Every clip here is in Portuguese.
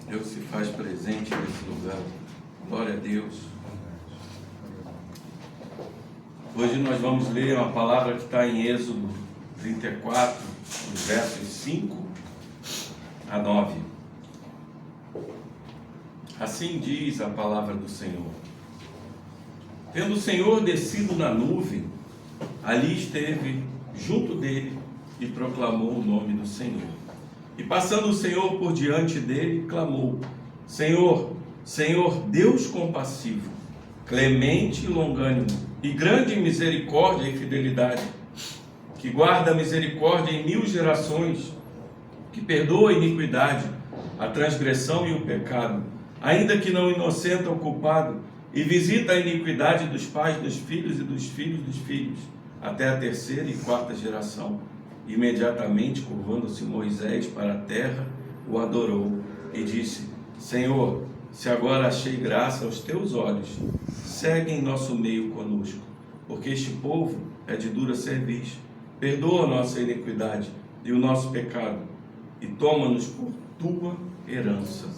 Deus se faz presente nesse lugar. Glória a Deus. Hoje nós vamos ler uma palavra que está em Êxodo 34, os versos 5 a 9. Assim diz a palavra do Senhor. Tendo o Senhor descido na nuvem, ali esteve junto dele e proclamou o nome do Senhor. E passando o Senhor por diante dele, clamou: Senhor, Senhor, Deus compassivo, clemente e longânimo, e grande em misericórdia e fidelidade, que guarda a misericórdia em 1000 gerações, que perdoa a iniquidade, a transgressão e o pecado, ainda que não inocenta o culpado, e visita a iniquidade dos pais dos filhos e dos filhos dos filhos, até a 3ª e 4ª geração. Imediatamente, curvando-se Moisés para a terra, o adorou e disse: Senhor, se agora achei graça aos teus olhos, segue em nosso meio conosco, porque este povo é de dura cerviz. Perdoa a nossa iniquidade e o nosso pecado, e toma-nos por tua herança.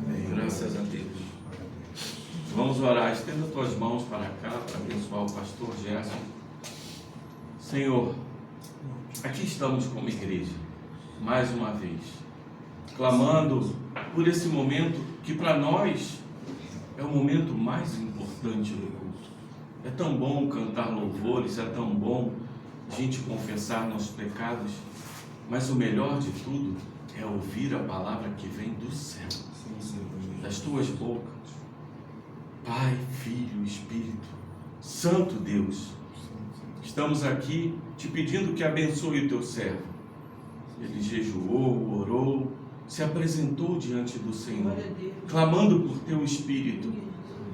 Amém. Graças a Deus. Vamos orar. Estenda tuas mãos para cá para abençoar o pastor Gerson. Senhor, aqui estamos como igreja, mais uma vez, clamando por esse momento que para nós é o momento mais importante do culto. É tão bom cantar louvores, é tão bom a gente confessar nossos pecados, mas o melhor de tudo é ouvir a palavra que vem do céu, das tuas bocas. Pai, Filho, Espírito, Santo Deus, estamos aqui te pedindo que abençoe o teu servo. Ele jejuou, orou, se apresentou diante do Senhor, clamando por teu Espírito,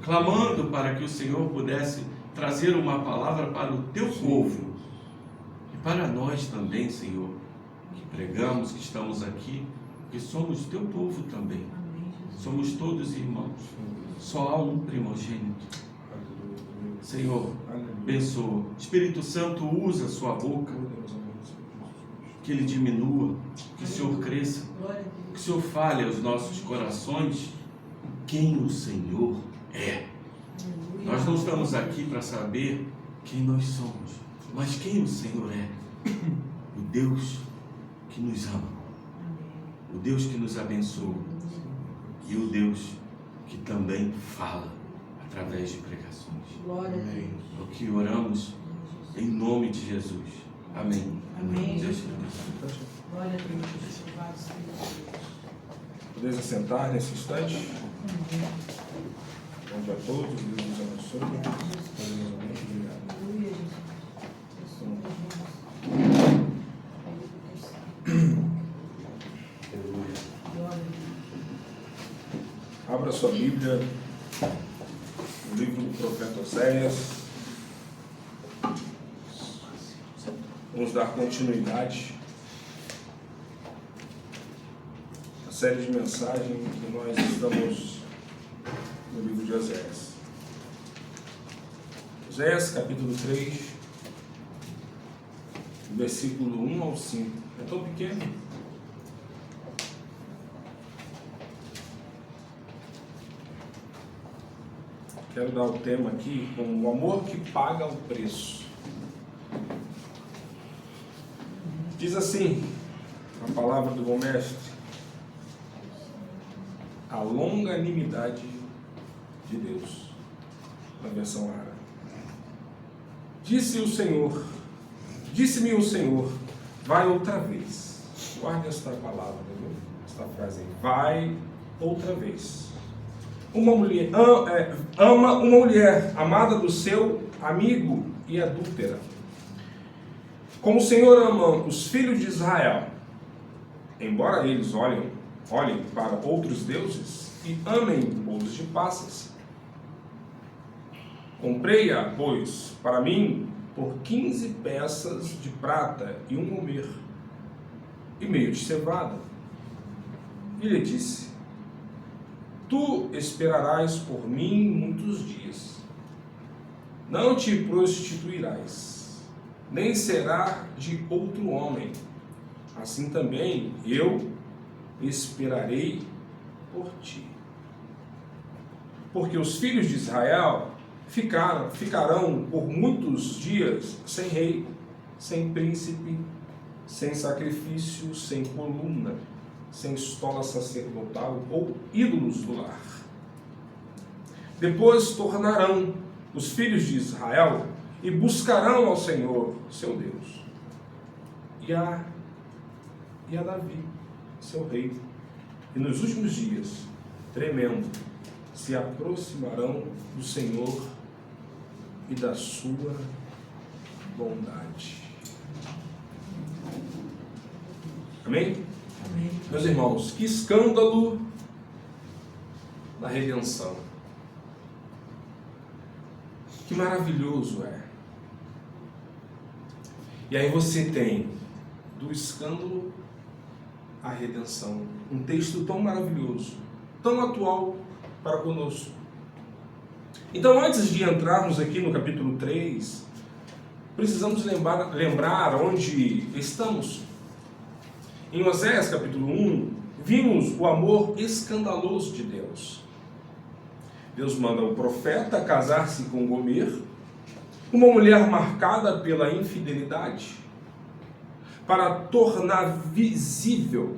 clamando para que o Senhor pudesse trazer uma palavra para o teu povo e para nós também, Senhor, que pregamos, que estamos aqui, que somos teu povo também. Somos todos irmãos, só há um primogênito. Senhor, abençoa. Espírito Santo, usa a sua boca, que ele diminua, que o Senhor cresça, que o Senhor fale aos nossos corações quem o Senhor é. Nós não estamos aqui para saber quem nós somos, mas quem o Senhor é. O Deus que nos ama, o Deus que nos abençoa e o Deus que também fala através de pregações. Amém. O que oramos em nome de Jesus. Amém. Amém. Deus te abençoe. Glória a Deus. Louvado seja Deus. Podeis assentar nesse instante. Bom dia a todos. Deus nos abençoe. Obrigado. Aleluia, Jesus. Glória a Deus. Abra sua Bíblia no livro do profeta Oséias. Vamos dar continuidade à série de mensagens que nós estamos no livro de Oséias. Oséias, capítulo 3, versículo 1 ao 5. É tão pequeno. Quero dar o tema aqui como o amor que paga o preço. Diz assim a palavra do bom mestre: a longanimidade de Deus, na versão árabe. Disse-me o Senhor, vai outra vez. Guarde esta palavra, esta frase aí. Vai outra vez. Uma mulher ama uma mulher amada do seu amigo e adúltera. Como o Senhor ama os filhos de Israel, embora eles olhem para outros deuses e amem bolos de passas. Comprei-a, pois, para mim, por 15 peças de prata e um homer, e meio de cevada. E lhe disse: tu esperarás por mim muitos dias. Não te prostituirás, nem será de outro homem. Assim também eu esperarei por ti. Porque os filhos de Israel ficarão por muitos dias sem rei, sem príncipe, sem sacrifício, sem coluna, sem estola sacerdotal ou ídolos do lar. Depois tornarão os filhos de Israel e buscarão ao Senhor, seu Deus, e a Davi, seu rei. E nos últimos dias, tremendo, se aproximarão do Senhor e da sua bondade. Amém? Amém. Meus irmãos, que escândalo da redenção. Que maravilhoso é. E aí você tem do escândalo à redenção. Um texto tão maravilhoso, tão atual para conosco. Então, antes de entrarmos aqui no capítulo 3, precisamos lembrar onde estamos. Em Oséias capítulo 1, vimos o amor escandaloso de Deus. Deus manda o profeta casar-se com Gomer, uma mulher marcada pela infidelidade, para tornar visível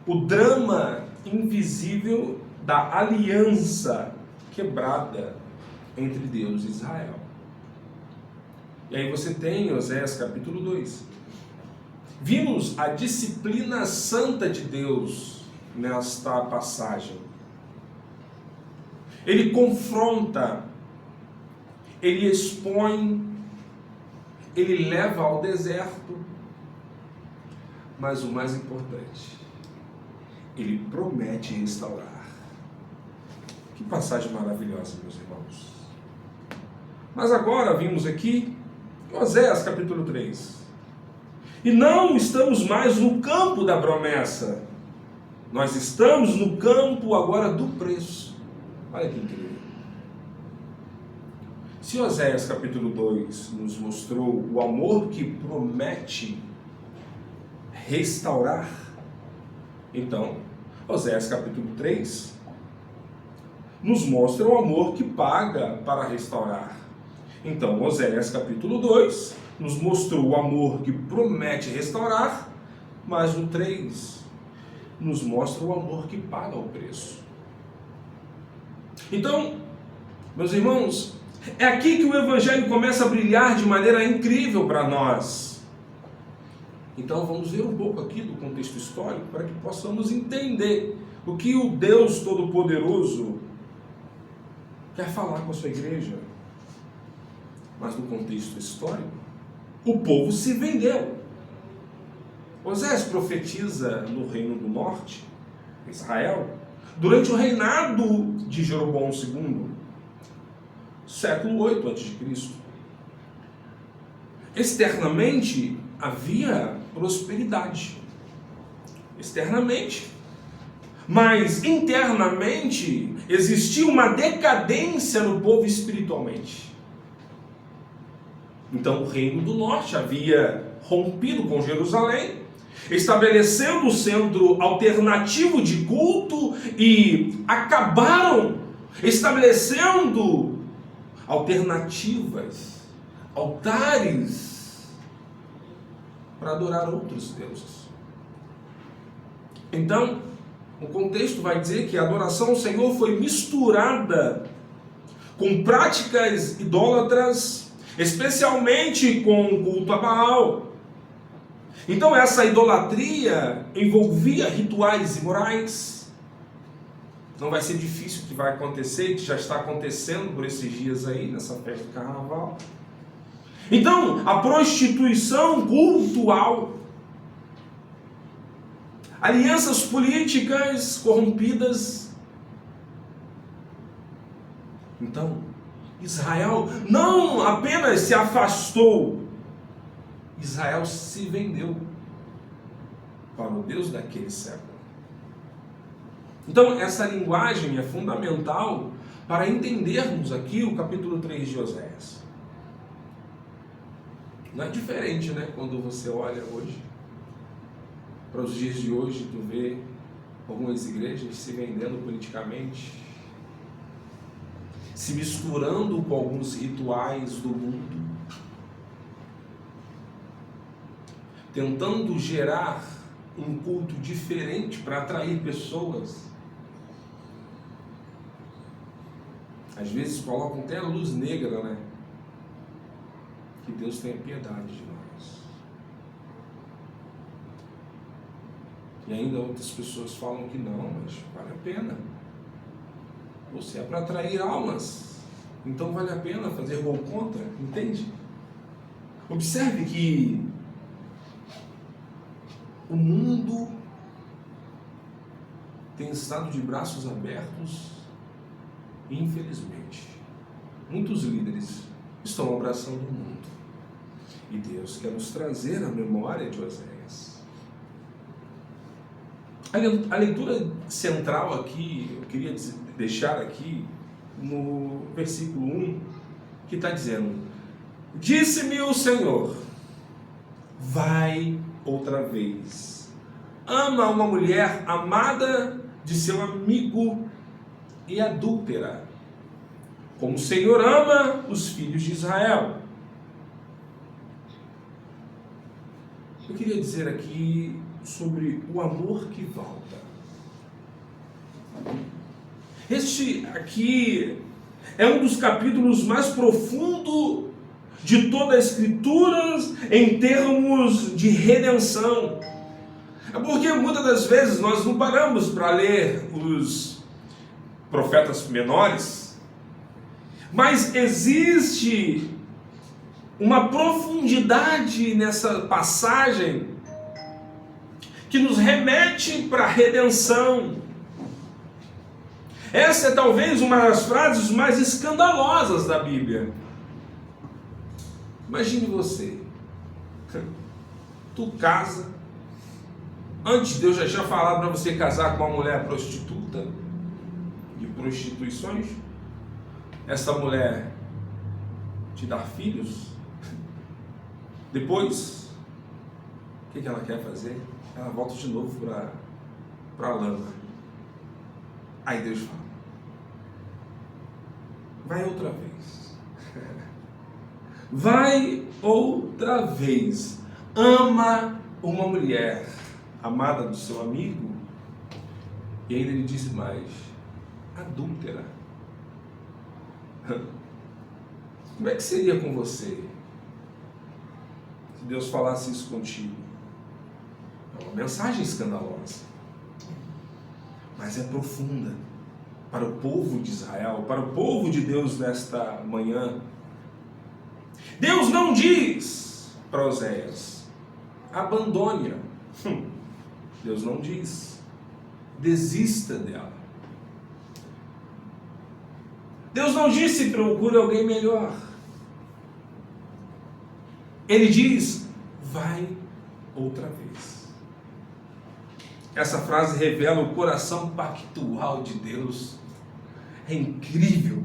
o drama invisível da aliança quebrada entre Deus e Israel. E aí você tem Oséias capítulo 2. Vimos a disciplina santa de Deus nesta passagem. Ele confronta, ele expõe, ele leva ao deserto, mas o mais importante, ele promete restaurar. Que passagem maravilhosa, meus irmãos. Mas agora vimos aqui Oséias capítulo 3. E não estamos mais no campo da promessa. Nós estamos no campo agora do preço. Olha que incrível. Se Oséias capítulo 2 nos mostrou o amor que promete restaurar, então Oséias capítulo 3 nos mostra o amor que paga para restaurar. Então Oséias capítulo 2 nos mostrou o amor que promete restaurar, mas o 3 nos mostra o amor que paga o preço. Então, meus irmãos, é aqui que o Evangelho começa a brilhar de maneira incrível para nós. Então vamos ver um pouco aqui do contexto histórico para que possamos entender o que o Deus Todo-Poderoso quer falar com a sua igreja. Mas no contexto histórico, o povo se vendeu. Oséias profetiza no reino do norte, Israel, durante o reinado de Jeroboão II, século 8 a.C. Externamente havia prosperidade, externamente, mas internamente existia uma decadência no povo espiritualmente. Então o reino do norte havia rompido com Jerusalém, estabelecendo o centro alternativo de culto e acabaram estabelecendo alternativas, altares para adorar outros deuses. Então, o contexto vai dizer que a adoração ao Senhor foi misturada com práticas idólatras, especialmente com o culto a Baal. Então essa idolatria envolvia rituais imorais. Não vai ser difícil o que vai acontecer, que já está acontecendo por esses dias aí, nessa festa do carnaval. Então, a prostituição cultual, alianças políticas corrompidas. Então, Israel não apenas se afastou, Israel se vendeu para o Deus daquele século. Então, essa linguagem é fundamental para entendermos aqui o capítulo 3 de Oséias. Não é diferente, né? Quando você olha hoje, para os dias de hoje, tu vê algumas igrejas se vendendo politicamente, se misturando com alguns rituais do mundo, tentando gerar um culto diferente para atrair pessoas. Às vezes colocam até a luz negra, né? Que Deus tenha piedade de nós. E ainda outras pessoas falam que não, mas vale a pena. Você é para atrair almas, então vale a pena fazer gol contra, entende? Observe que o mundo tem estado de braços abertos e, infelizmente, muitos líderes estão abraçando o mundo. E Deus quer nos trazer a memória de Oséias. A leitura central aqui, eu queria deixar aqui no versículo 1, que está dizendo: disse-me o Senhor, vai outra vez, ama uma mulher amada de seu amigo e adúltera, como o Senhor ama os filhos de Israel. Eu queria dizer aqui sobre o amor que volta. Este aqui é um dos capítulos mais profundos de toda a Escritura em termos de redenção. É porque muitas das vezes nós não paramos para ler os profetas menores, mas existe uma profundidade nessa passagem que nos remete para a redenção. Essa é talvez uma das frases mais escandalosas da Bíblia. Imagine você, tu casa, antes Deus já tinha falado para você casar com uma mulher prostituta, de prostituições, essa mulher te dar filhos, depois, o que ela quer fazer? Ela volta de novo para a lama. Aí Deus fala, vai outra vez. Vai outra vez. Ama uma mulher amada do seu amigo. E ainda ele disse mais, adúltera. Como é que seria com você se Deus falasse isso contigo? É uma mensagem escandalosa, mas é profunda para o povo de Israel, para o povo de Deus nesta manhã. Deus não diz para Oséias, abandone-a. Deus não diz, desista dela. Deus não disse, procure alguém melhor. Ele diz, vai outra vez. Essa frase revela o coração pactual de Deus. É incrível.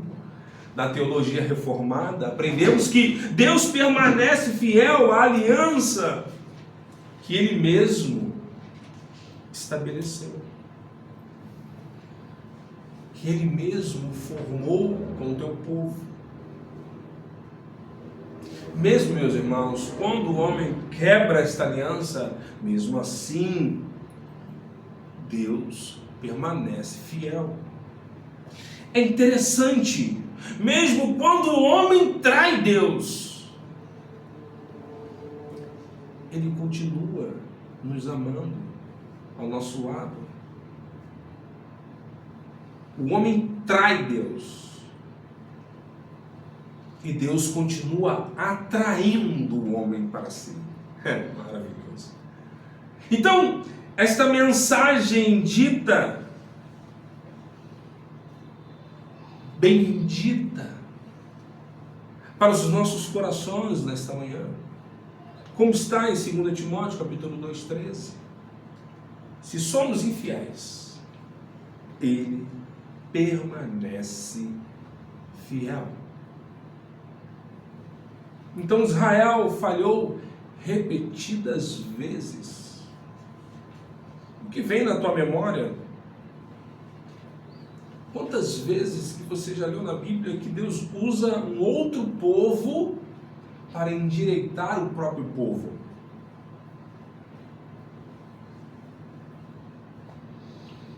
Na teologia reformada, aprendemos que Deus permanece fiel à aliança que Ele mesmo estabeleceu, que Ele mesmo formou com o teu povo. Mesmo, meus irmãos, quando o homem quebra esta aliança, mesmo assim, Deus permanece fiel. É interessante, mesmo quando o homem trai Deus, Ele continua nos amando ao nosso lado. O homem trai Deus, e Deus continua atraindo o homem para si. É maravilhoso. Então, esta mensagem dita, bendita, para os nossos corações nesta manhã, como está em 2 Timóteo capítulo 2:13, se somos infiéis, Ele permanece fiel. Então Israel falhou repetidas vezes. O que vem na tua memória Quantas vezes que você já leu na Bíblia que Deus usa um outro povo para endireitar o próprio povo?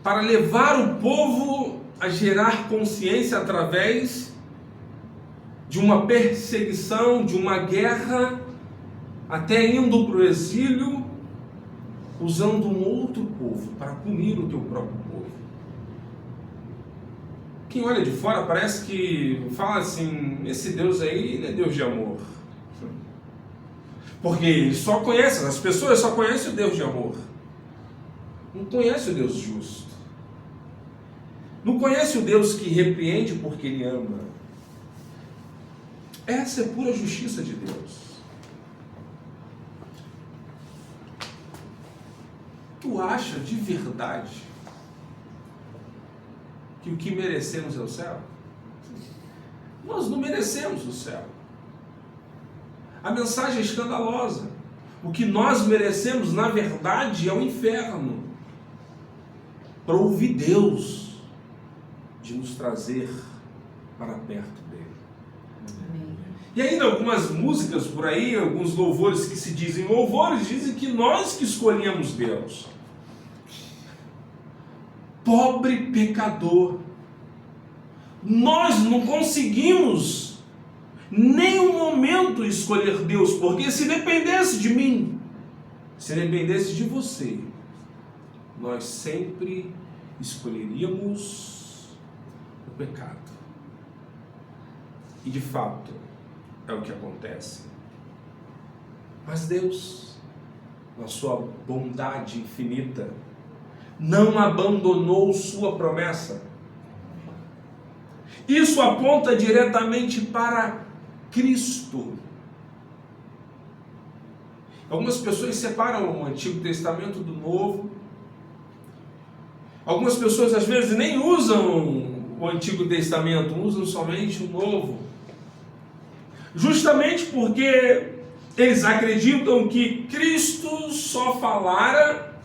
Para levar o povo a gerar consciência através de uma perseguição, de uma guerra, até indo para o exílio, usando um outro povo para punir o teu próprio povo. Quem olha de fora parece que fala assim, esse Deus aí, ele é Deus de amor. Porque ele só conhece, as pessoas só conhecem o Deus de amor. Não conhece o Deus justo. Não conhece o Deus que repreende porque Ele ama. Essa é pura justiça de Deus. Tu acha de verdade que o que merecemos é o céu? Nós não merecemos o céu. A mensagem é escandalosa. O que nós merecemos, na verdade, é o inferno. Para ouvir Deus de nos trazer para perto dele. Amém. E ainda algumas músicas por aí, alguns louvores que se dizem louvores, dizem que nós que escolhemos Deus. Pobre pecador. Nós não conseguimos nem um momento escolher Deus, porque se dependesse de mim, se dependesse de você, nós sempre escolheríamos o pecado. E de fato, é o que acontece. Mas Deus, na sua bondade infinita, não abandonou sua promessa. Isso aponta diretamente para Cristo. Algumas pessoas separam o Antigo Testamento do Novo. Algumas pessoas às vezes nem usam o Antigo Testamento, usam somente o Novo. Justamente porque eles acreditam que Cristo só falara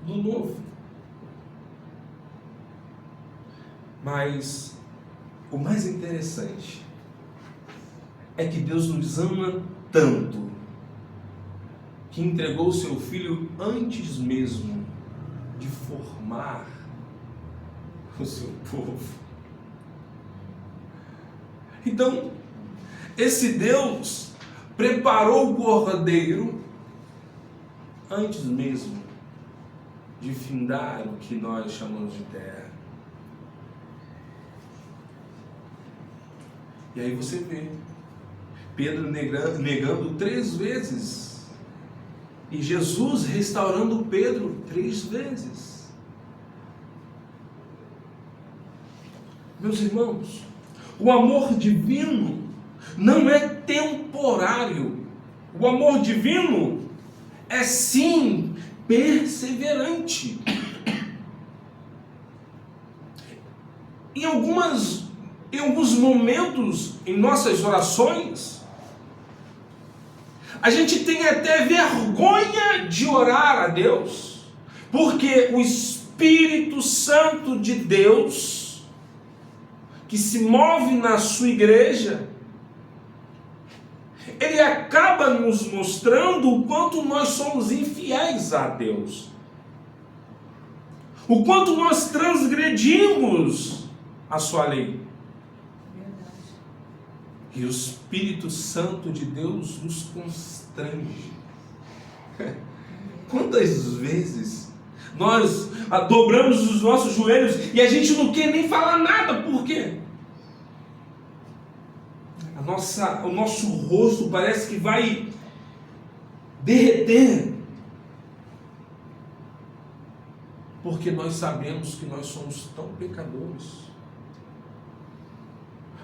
do Novo. Mas o mais interessante é que Deus nos ama tanto que entregou o seu Filho antes mesmo de formar o seu povo. Então, esse Deus preparou o cordeiro antes mesmo de findar o que nós chamamos de terra. E aí você vê Pedro negando 3 vezes e Jesus restaurando Pedro 3 vezes. Meus irmãos, o amor divino não é temporário. O amor divino é sim perseverante. Em alguns momentos em nossas orações, a gente tem até vergonha de orar a Deus, porque o Espírito Santo de Deus, que se move na sua igreja, ele acaba nos mostrando o quanto nós somos infiéis a Deus, o quanto nós transgredimos a sua lei. Verdade. E o Espírito Santo de Deus nos constrange. Quantas vezes nós dobramos os nossos joelhos e a gente não quer nem falar nada, por quê? O nosso rosto parece que vai derreter, porque nós sabemos que nós somos tão pecadores,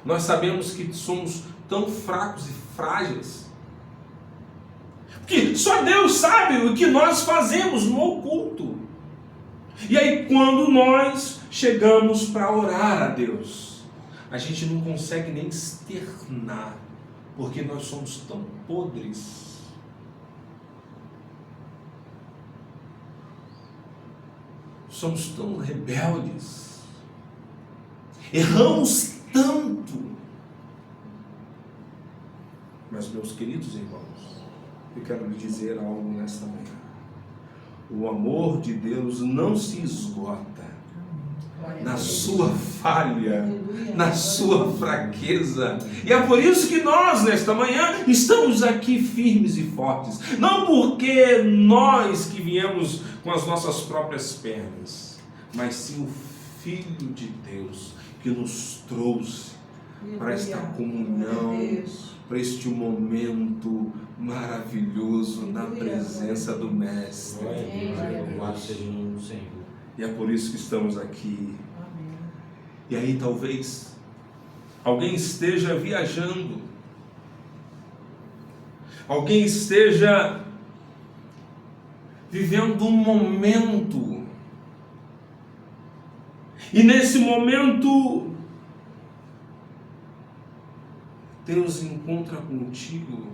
nós sabemos que somos tão fracos e frágeis, que só Deus sabe o que nós fazemos no oculto. E aí quando nós chegamos para orar a Deus, a gente não consegue nem externar, porque nós somos tão podres. somos tão rebeldes, erramos tanto. Mas, meus queridos irmãos, eu quero lhe dizer algo nesta manhã. O amor de Deus não se esgota na sua falha, na sua fraqueza. E é por isso que nós, nesta manhã, estamos aqui firmes e fortes. Não porque nós que viemos com as nossas próprias pernas, mas sim o Filho de Deus que nos trouxe para esta comunhão, para este momento maravilhoso na presença do Mestre. Louvado seja o nome do Senhor. E é por isso que estamos aqui. E aí talvez alguém esteja viajando, alguém esteja vivendo um momento, e nesse momento Deus encontra contigo.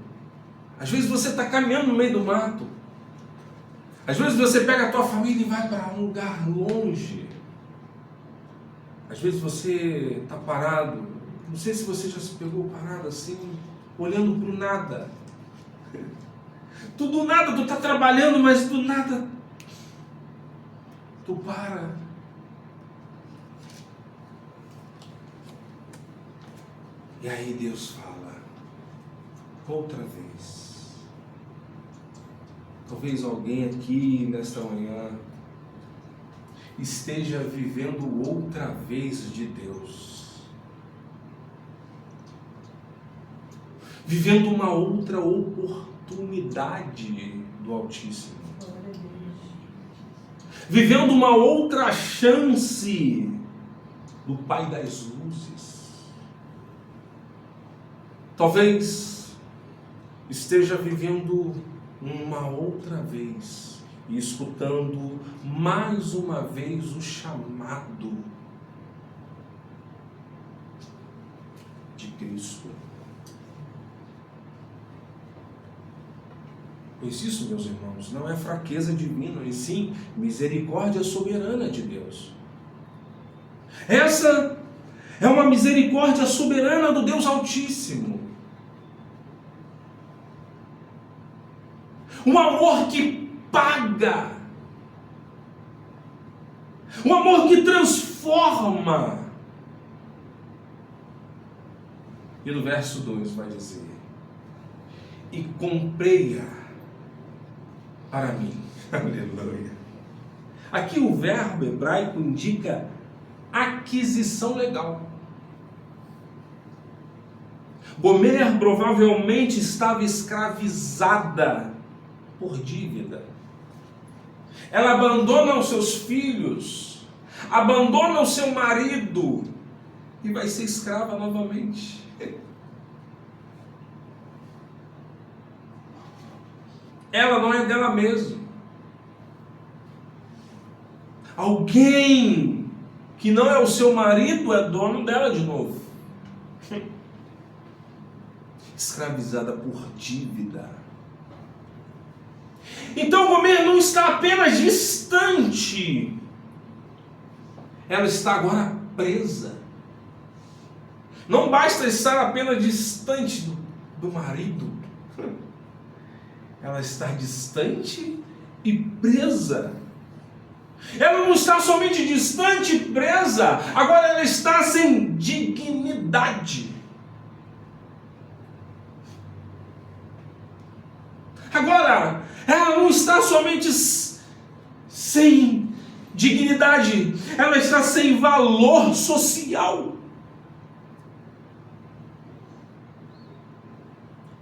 Às vezes você está caminhando no meio do mato, às vezes você pega a tua família e vai para um lugar longe. Às vezes você está parado, não sei se você já se pegou parado assim, olhando para o nada. Tu do nada, tu está trabalhando, mas do nada tu para. E aí Deus fala, outra vez. Talvez alguém aqui nesta manhã esteja vivendo outra vez de Deus, vivendo uma outra oportunidade do Altíssimo, vivendo uma outra chance do Pai das Luzes. Talvez esteja vivendo uma outra vez e escutando mais uma vez o chamado de Cristo. Pois isso, meus irmãos, não é fraqueza divina, e sim misericórdia soberana de Deus. Essa é uma misericórdia soberana do Deus Altíssimo. Um amor que paga, um amor que transforma. E no verso 2 vai dizer: e comprei-a para mim. Aleluia. Aqui o verbo hebraico indica aquisição legal. Gomer provavelmente estava escravizada por dívida. Ela abandona os seus filhos, abandona o seu marido e vai ser escrava novamente. Ela não é dela mesma. Alguém que não é o seu marido é dono dela de novo. Escravizada por dívida. Então Gomer não está apenas distante, ela está agora presa. Não basta estar apenas distante do marido, ela está distante e presa. Ela não está somente distante e presa, agora ela está sem dignidade. Agora, ela não está somente sem dignidade, ela está sem valor social.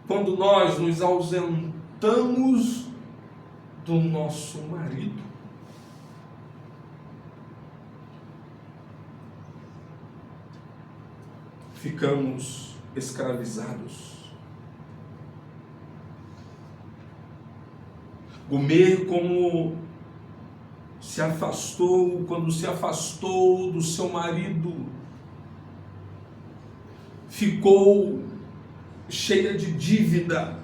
Quando nós nos ausentamos do nosso marido, ficamos escravizados. Gomer, como se afastou, quando se afastou do seu marido, ficou cheia de dívida.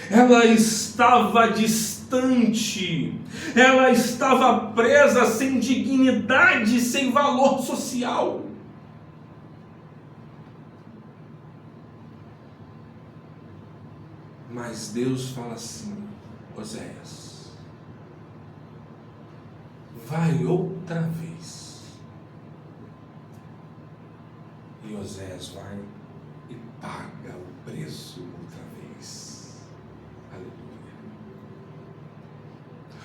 Ela estava distante distante, ela estava presa, sem dignidade, sem valor social. Mas Deus fala assim: Oséias, vai outra vez. E Oséias vai e paga o preço outra vez. Aleluia.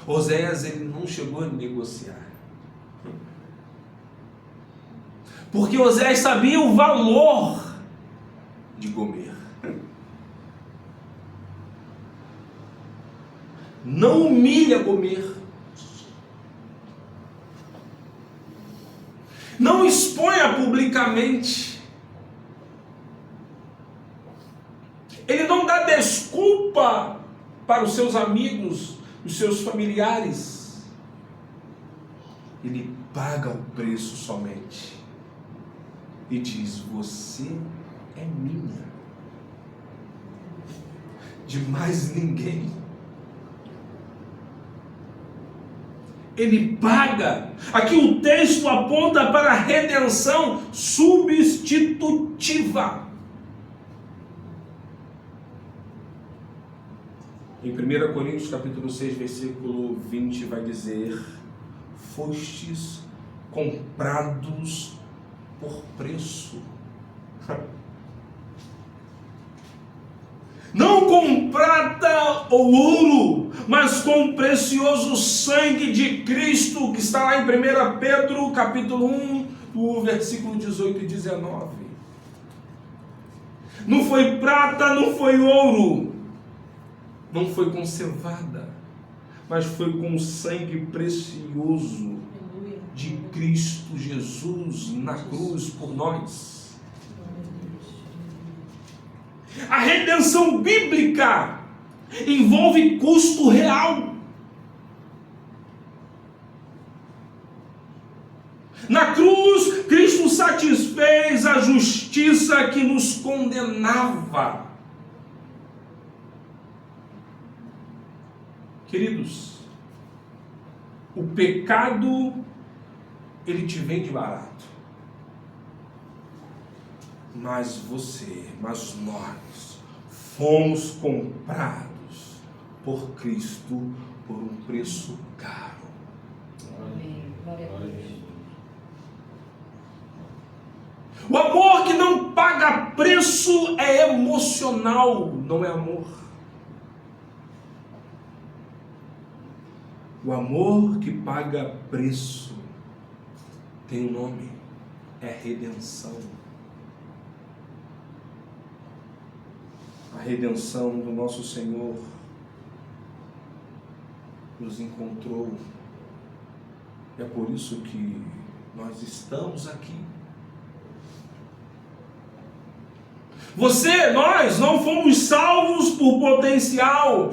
Oséias, ele não chegou a negociar, porque Oséias sabia o valor de Gomer. Não humilha Gomer. Não exponha publicamente. Ele não dá desculpa para os seus amigos, os seus familiares. Ele paga o preço somente. E diz: você é minha. De mais ninguém. Ele paga. Aqui o texto aponta para a redenção substitutiva. Em 1 Coríntios capítulo 6, versículo 20 vai dizer: fostes comprados por preço. Não com prata ou ouro, mas com o precioso sangue de Cristo, que está lá em 1 Pedro, capítulo 1, o versículo 18 e 19. Não foi prata, não foi ouro, não foi com cevada, mas foi com o sangue precioso de Cristo Jesus na cruz por nós. A redenção bíblica envolve custo real. Na cruz, Cristo satisfez a justiça que nos condenava. Queridos, o pecado, ele te vende barato. Mas nós fomos comprados por Cristo por um preço caro. Amém. Glória a Deus. O amor que não paga preço é emocional, não é amor. O amor que paga preço tem um nome, é redenção. A redenção do nosso Senhor nos encontrou. É por isso que nós estamos aqui. Nós não fomos salvos por potencial,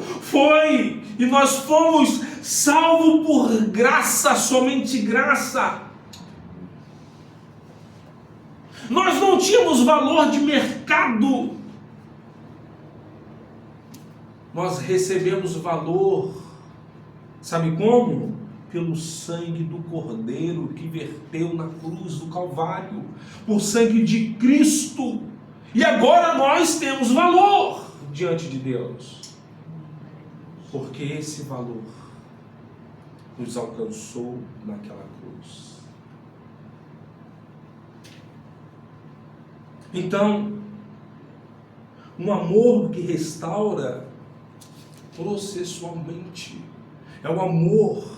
e nós fomos salvos por graça, somente graça. Nós não tínhamos valor de mercado. Nós recebemos valor, sabe como? Pelo sangue do Cordeiro que verteu na cruz do Calvário, por sangue de Cristo. E agora nós temos valor diante de Deus, porque esse valor nos alcançou naquela cruz. Então, um amor que restaura processualmente é o amor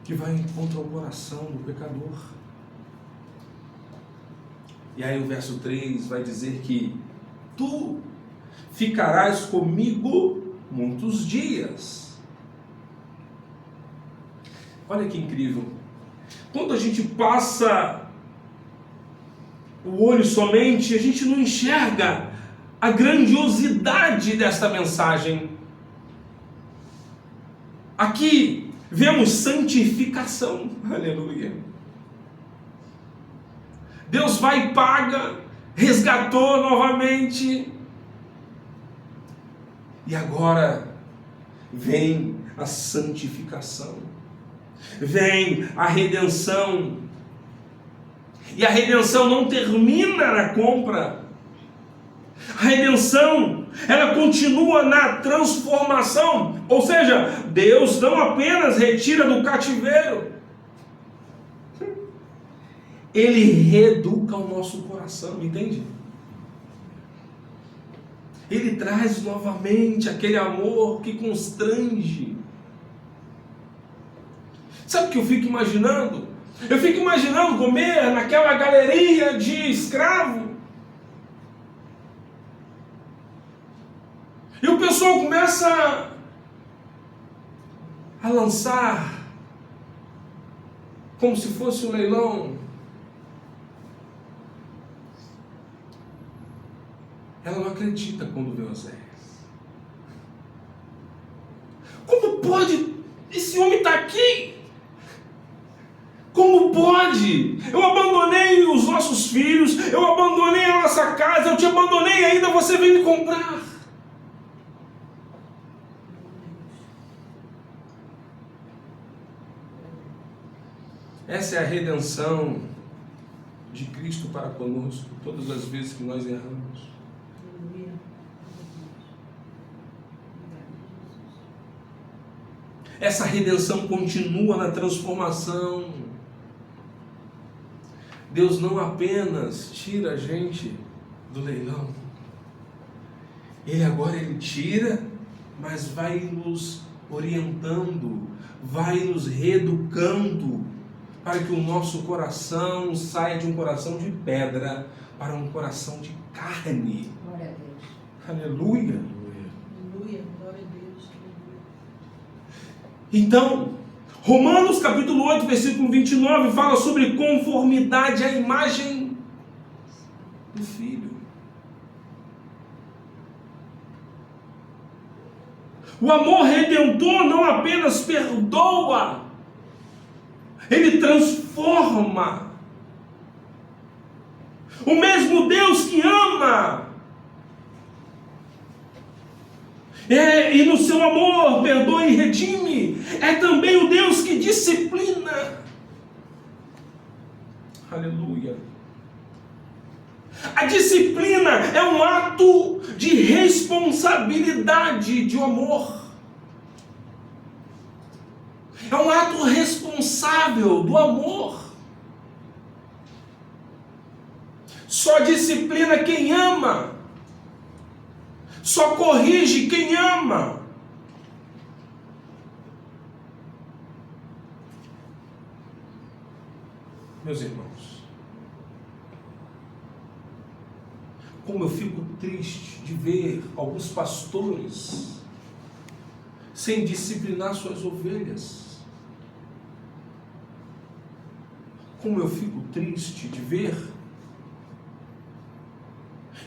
que vai contra o coração do pecador. E aí o verso 3 vai dizer que tu ficarás comigo muitos dias. Olha que incrível. Quando a gente passa o olho somente, a gente não enxerga a grandiosidade desta mensagem. Aqui vemos santificação. Aleluia. Deus vai e paga, resgatou novamente. E agora vem a santificação, vem a redenção. E a redenção não termina na compra. A redenção, ela continua na transformação. Ou seja, Deus não apenas retira do cativeiro, Ele reeduca o nosso coração, entende? Ele traz novamente aquele amor que constrange. Sabe o que eu fico imaginando? Eu fico imaginando comer naquela galeria de escravo. E o pessoal começa a lançar, como se fosse um leilão. Ela não acredita quando vê Oséias. Como pode esse homem estar aqui? Como pode? Eu abandonei os nossos filhos, eu abandonei a nossa casa, eu te abandonei e ainda você vem me comprar. Essa é a redenção de Cristo para conosco, todas as vezes que nós erramos. Essa redenção continua na transformação. Deus não apenas tira a gente do leilão. Ele tira, mas vai nos orientando, vai nos reeducando, para que o nosso coração saia de um coração de pedra para um coração de carne. Glória a Deus. Aleluia. Aleluia. Glória a Deus. Então, Romanos capítulo 8, versículo 29 fala sobre conformidade à imagem do Filho. O amor redentor não apenas perdoa, ele transforma. O mesmo Deus que ama, e no seu amor perdoa e redime, é também o Deus que disciplina. Aleluia. A disciplina é um ato de responsabilidade de amor. É um ato responsável do amor. Só disciplina quem ama. Só corrige quem ama. Meus irmãos, como eu fico triste de ver alguns pastores sem disciplinar suas ovelhas. Como eu fico triste de ver.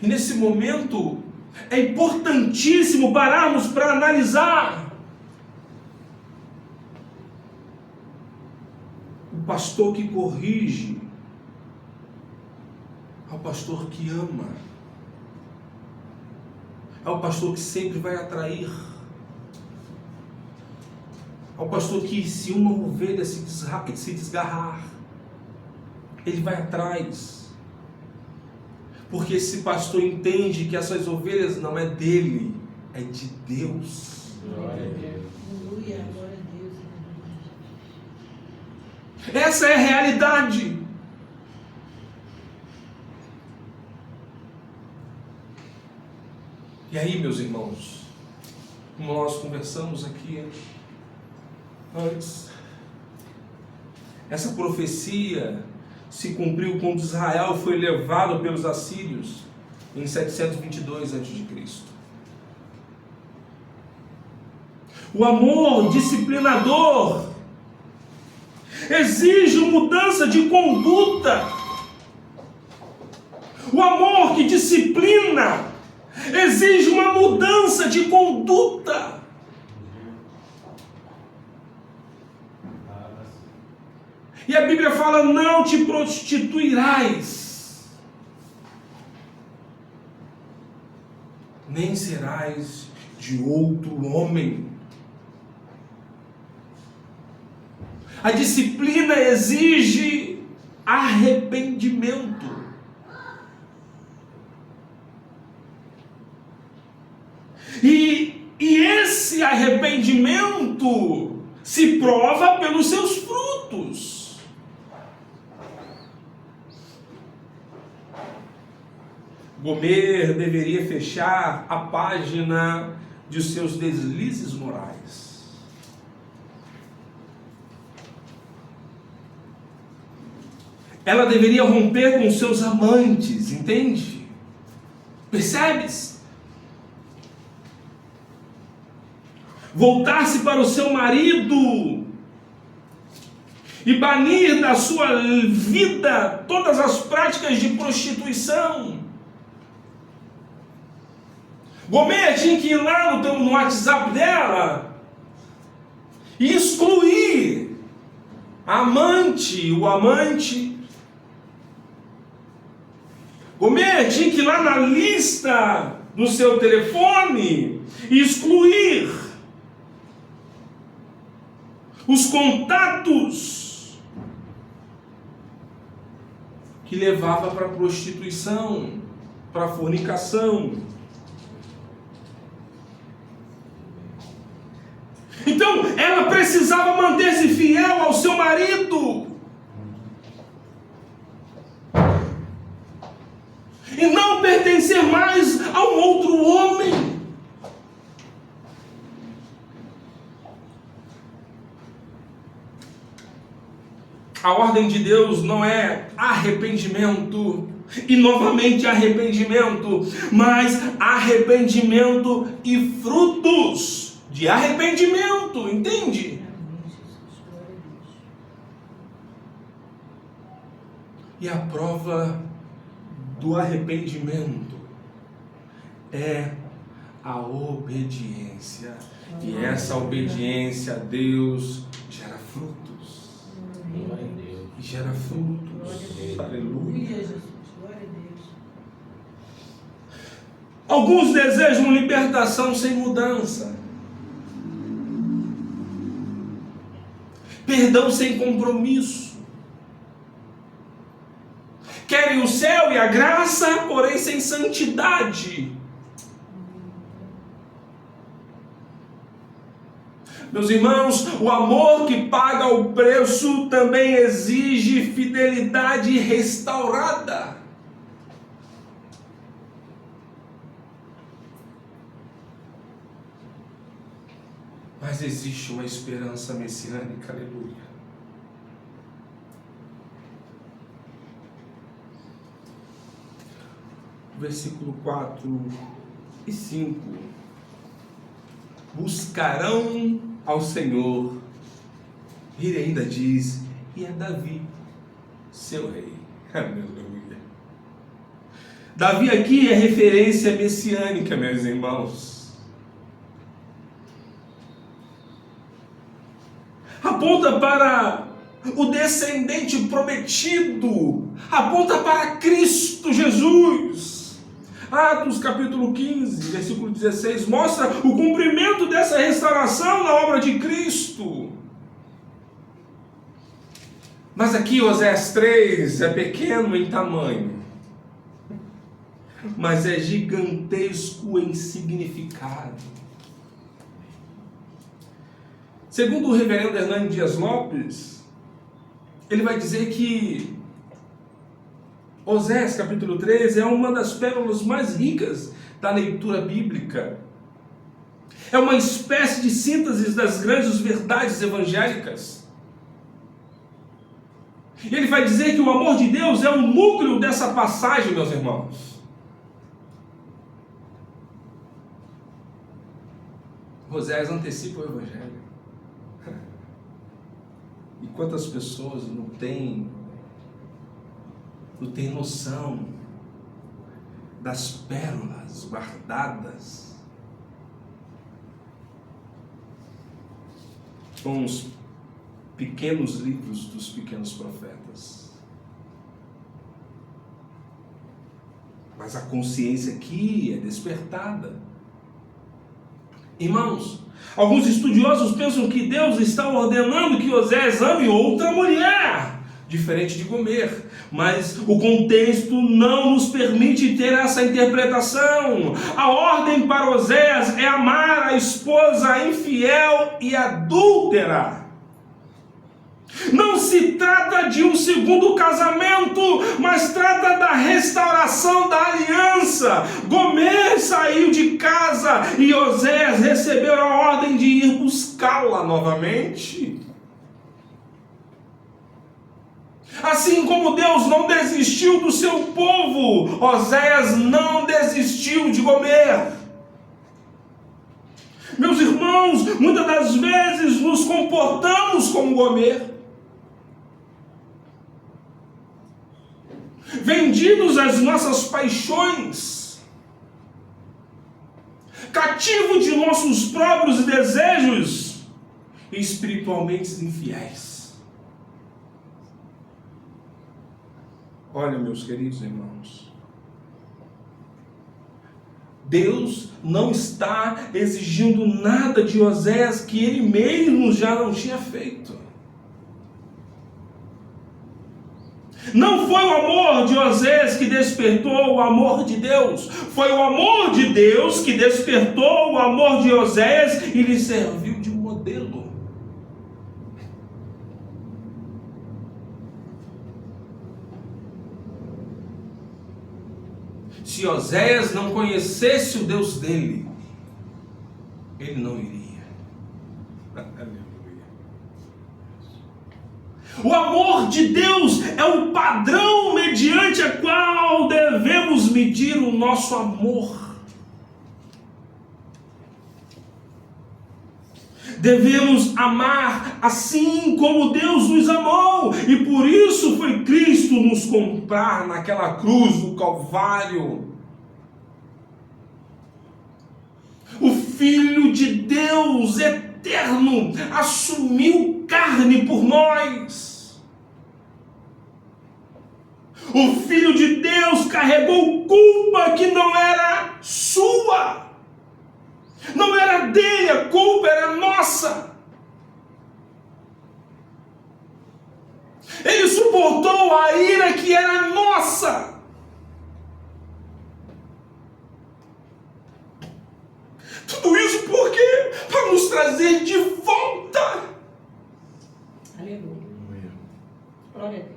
E nesse momento é importantíssimo pararmos para analisar. O pastor que corrige é o pastor que ama. É o pastor que sempre vai atrair. É o pastor que, se uma ovelha se desgarrar, ele vai atrás. Porque esse pastor entende que essas ovelhas não é dele, é de Deus. Glória a Deus. Aleluia. Glória a Deus. Essa é a realidade. E aí, meus irmãos, como nós conversamos aqui antes, essa profecia se cumpriu quando Israel foi levado pelos assírios em 722 a.C. O amor disciplinador exige mudança de conduta. O amor que disciplina exige uma mudança de conduta. E a Bíblia fala: não te prostituirás, nem serás de outro homem. A disciplina exige arrependimento. E esse arrependimento se prova pelos seus frutos. Gomer deveria fechar a página de seus deslizes morais. Ela deveria romper com seus amantes, entende? Percebes? Voltar-se para o seu marido e banir da sua vida todas as práticas de prostituição. Gomer tinha que ir lá no WhatsApp dela e excluir a amante, o amante. Gomer tinha que ir lá na lista do seu telefone e excluir os contatos que levava para a prostituição, para a fornicação. Então, ela precisava manter-se fiel ao seu marido. E não pertencer mais a um outro homem. A ordem de Deus não é arrependimento e novamente arrependimento, mas arrependimento e frutos de arrependimento, entende? Amém, Jesus. Glória a Deus. E a prova do arrependimento é a obediência. E essa obediência a Deus gera frutos. Glória a Deus. Gera frutos. Aleluia. Jesus. Glória a Deus. Alguns desejam libertação sem mudança. Perdão sem compromisso. Querem o céu e a graça, porém sem santidade. Meus irmãos, o amor que paga o preço também exige fidelidade restaurada. Mas existe uma esperança messiânica, aleluia. Versículo 4 e 5. Buscarão ao Senhor. E ele ainda diz, e é Davi, seu rei. Aleluia. Davi aqui é referência messiânica, meus irmãos. Aponta para o descendente prometido, aponta para Cristo Jesus. Atos capítulo 15, versículo 16, mostra o cumprimento dessa restauração na obra de Cristo. Mas aqui Oséias 3 é pequeno em tamanho, mas é gigantesco em significado. Segundo o reverendo Hernani Dias Lopes, ele vai dizer que Oséias capítulo 13 é uma das pérolas mais ricas da leitura bíblica. É uma espécie de síntese das grandes verdades evangélicas. E ele vai dizer que o amor de Deus é o núcleo dessa passagem, meus irmãos. Oséias antecipa o evangelho. E quantas pessoas não têm noção das pérolas guardadas com os pequenos livros dos pequenos profetas. Mas a consciência aqui é despertada. Irmãos, alguns estudiosos pensam que Deus está ordenando que Oséias ame outra mulher, diferente de Gomer. Mas o contexto não nos permite ter essa interpretação. A ordem para Oséias é amar a esposa infiel e adúltera. Não se trata de um segundo casamento, mas trata da restauração da aliança. Gomer saiu de casa e Oséias recebeu a ordem de ir buscá-la novamente. Assim como Deus não desistiu do seu povo, Oséias não desistiu de Gomer. Meus irmãos, muitas das vezes nos comportamos como Gomer. Vendidos às nossas paixões, cativos de nossos próprios desejos, e espiritualmente infiéis. Olha, meus queridos irmãos, Deus não está exigindo nada de Oséias que ele mesmo já não tinha feito. Não foi o amor de Oséias que despertou o amor de Deus. Foi o amor de Deus que despertou o amor de Oséias e lhe serviu de modelo. Se Oséias não conhecesse o Deus dele, ele não iria. O amor de Deus é o padrão mediante o qual devemos medir o nosso amor. Devemos amar assim como Deus nos amou, e por isso foi Cristo nos comprar naquela cruz do Calvário. O Filho de Deus eterno assumiu carne por nós. O Filho de Deus carregou culpa que não era sua. Não era dele, a culpa era nossa. Ele suportou a ira que era nossa. Tudo isso por quê? Para nos trazer de volta. Aleluia. Glória a Deus.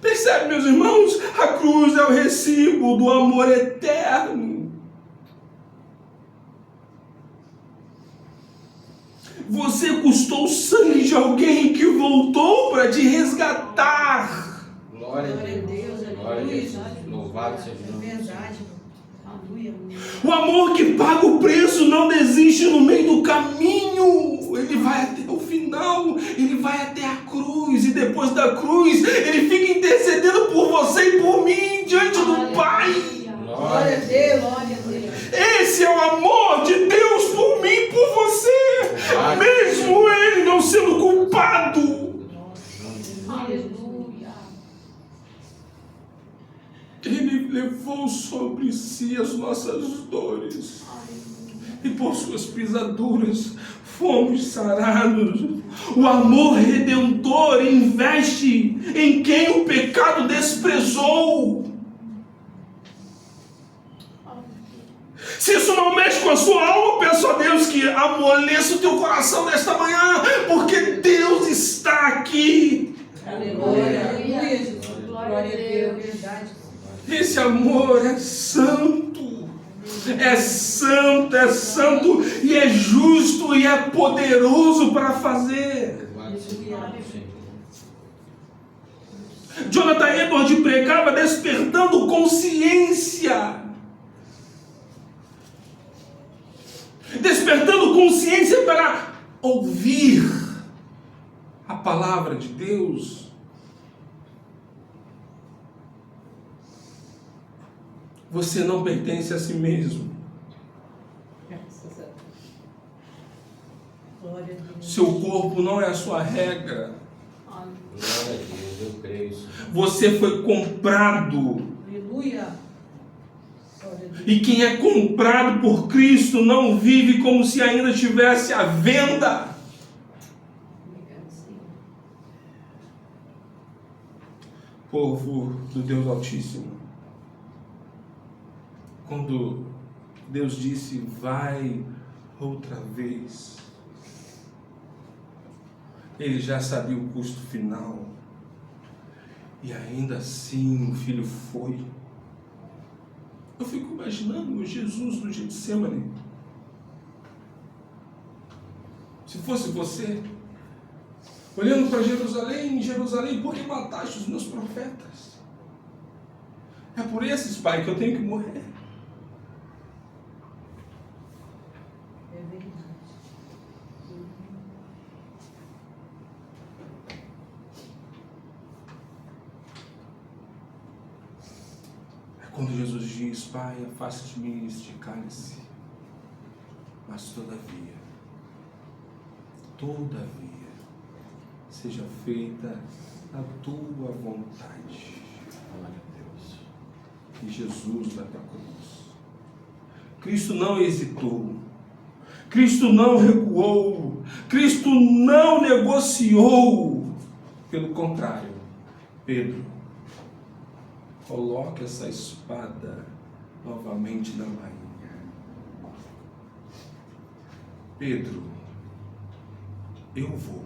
Percebe, meus irmãos? A cruz é o recibo do amor eterno. Você custou o sangue de alguém que voltou para te resgatar. Glória a Deus. Glória a Deus. Louvado seja o nome. Verdade. Aleluia. O amor que paga o preço não desiste no meio do caminho. Ele vai até o final, ele vai até a cruz, e depois da cruz, ele fica intercedendo por você e por mim diante do Pai. Glória a Deus, glória a Deus. Esse é o amor de Deus por mim e por você, mesmo ele não sendo culpado. Aleluia. Ele levou sobre si as nossas dores, e por suas pisaduras fomos sarados. O amor redentor investe em quem o pecado desprezou. Se isso não mexe com a sua alma, peço a Deus que amoleça o teu coração nesta manhã, porque Deus está aqui. Aleluia. Aleluia, Jesus. Glória a Deus. Verdade. Esse amor é santo. É santo, é santo, e é justo, e é poderoso para fazer. Jonathan Edwards pregava despertando consciência. Despertando consciência para ouvir a palavra de Deus. Você não pertence a si mesmo. Glória a Deus. Seu corpo não é a sua regra. Glória a Deus, eu creio isso. Você foi comprado. Aleluia. E quem é comprado por Cristo não vive como se ainda estivesse à venda. Povo do Deus Altíssimo, quando Deus disse, vai outra vez, Ele já sabia o custo final. E ainda assim o Filho foi. Eu fico imaginando Jesus no Getsemane. Se fosse você, olhando para Jerusalém, Jerusalém, por que mataste os meus profetas? É por esses, Pai, que eu tenho que morrer. É verdade. É quando Jesus diz, Pai, afaste de mim este cálice. Mas todavia, seja feita a tua vontade. Glória a Deus. E Jesus vai para a cruz. Cristo não hesitou. Cristo não recuou. Cristo não negociou. Pelo contrário, Pedro, coloque essa espada novamente na bainha. Pedro, eu vou,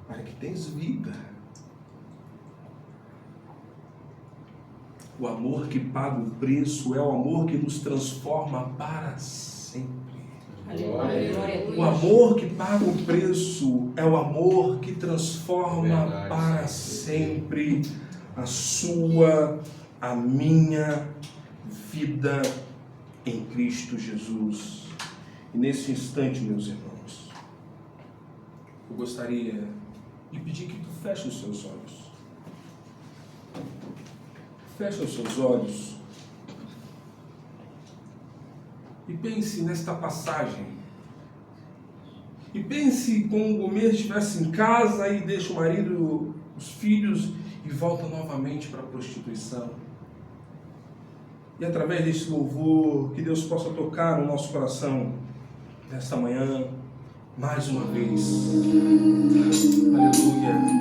para que tenhas vida. O amor que paga o preço é o amor que nos transforma para sempre. Aleluia. Glória a Deus. O amor que paga o preço é o amor que transforma Verdade, para sempre a sua, a minha vida em Cristo Jesus. E nesse instante, meus irmãos, eu gostaria de pedir que tu feche os seus olhos. Feche os seus olhos e pense nesta passagem. E pense como o Gomer estivesse em casa e deixa o marido, os filhos e volta novamente para a prostituição. E através desse louvor, que Deus possa tocar no nosso coração nesta manhã, mais uma vez. Aleluia.